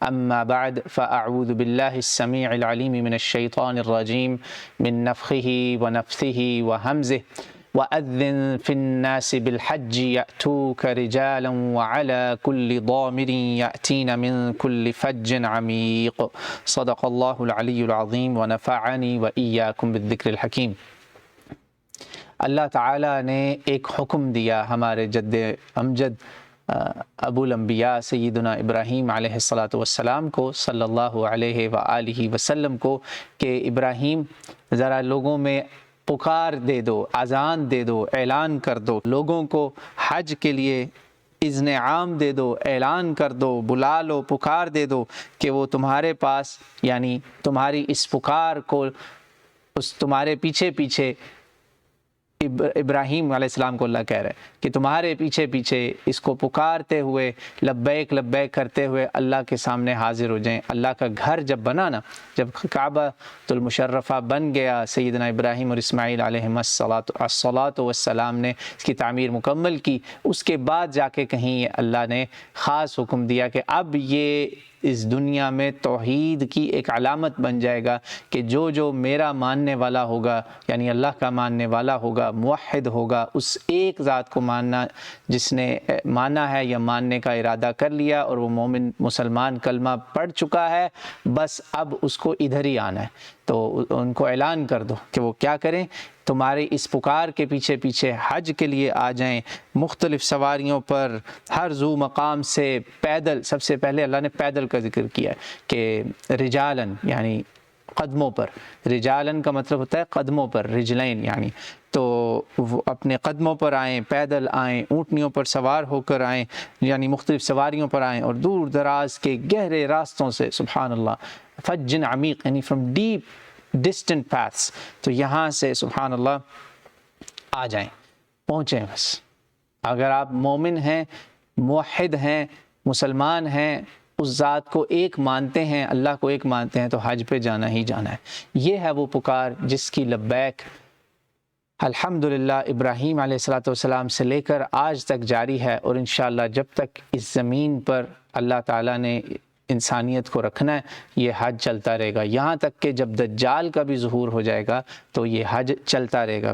أما بعد فأعوذ بالله السميع العليم من الشيطان الرجيم من نفخه ونفثه وهمزه وأذن في الناس بالحج يأتوك رجالا وعلى كل ضامر يأتين من كل فج عميق صدق الله العلي العظيم ونفعني وإياكم بالذكر الحكيم۔ اللہ تعالیٰ نے ایک حکم دیا ہمارے جد امجد ابو الانبیاء سیدنا ابراہیم علیہ السلام کو صلی اللہ علیہ وآلہ وسلم کو کہ ابراہیم ذرا لوگوں میں پکار دے دو، اذان دے دو، اعلان کر دو، لوگوں کو حج کے لیے اذن عام دے دو، اعلان کر دو، بلا لو، پکار دے دو کہ وہ تمہارے پاس، یعنی تمہاری اس پکار کو تمہارے پیچھے پیچھے ابراہیم علیہ السلام کو اللہ کہہ رہے ہیں کہ تمہارے پیچھے پیچھے اس کو پکارتے ہوئے لبیک لبیک کرتے ہوئے اللہ کے سامنے حاضر ہو جائیں۔ اللہ کا گھر جب بنا نا، جب کعبہ المشرفہ بن گیا، سیدنا ابراہیم اور اسماعیل علیہم الصلاۃ والسلام نے اس کی تعمیر مکمل کی، اس کے بعد جا کے کہیں اللہ نے خاص حکم دیا کہ اب یہ اس دنیا میں توحید کی ایک علامت بن جائے گا کہ جو میرا ماننے والا ہوگا، یعنی اللہ کا ماننے والا ہوگا، موحد ہوگا، اس ایک ذات کو ماننا جس نے مانا ہے یا ماننے کا ارادہ کر لیا اور وہ مومن مسلمان کلمہ پڑھ چکا ہے، بس اب اس کو ادھر ہی آنا ہے۔ تو ان کو اعلان کر دو کہ وہ کیا کریں، تمہارے اس پکار کے پیچھے پیچھے حج کے لیے آ جائیں، مختلف سواریوں پر، ہر ذو مقام سے پیدل۔ سب سے پہلے اللہ نے پیدل کا ذکر کیا ہے کہ رجالن یعنی قدموں پر، رجالن کا مطلب ہوتا ہے قدموں پر، رجلین یعنی، تو وہ اپنے قدموں پر آئیں، پیدل آئیں، اونٹنیوں پر سوار ہو کر آئیں، یعنی مختلف سواریوں پر آئیں، اور دور دراز کے گہرے راستوں سے، سبحان اللہ، فج عمیق یعنی فرام ڈیپ ڈسٹنٹ پاتھس، تو یہاں سے سبحان اللہ آ جائیں، پہنچیں بس۔ اگر آپ مومن ہیں، موحد ہیں، مسلمان ہیں، اس ذات کو ایک مانتے ہیں، اللہ کو ایک مانتے ہیں، تو حج پہ جانا ہی جانا ہے۔ یہ ہے وہ پکار جس کی لبیک الحمدللہ ابراہیم علیہ السلام سے لے کر آج تک جاری ہے، اور انشاءاللہ جب تک اس زمین پر اللہ تعالیٰ نے انسانیت کو رکھنا ہے یہ حج چلتا رہے گا، یہاں تک کہ جب دجال کا بھی ظہور ہو جائے گا تو یہ حج چلتا رہے گا۔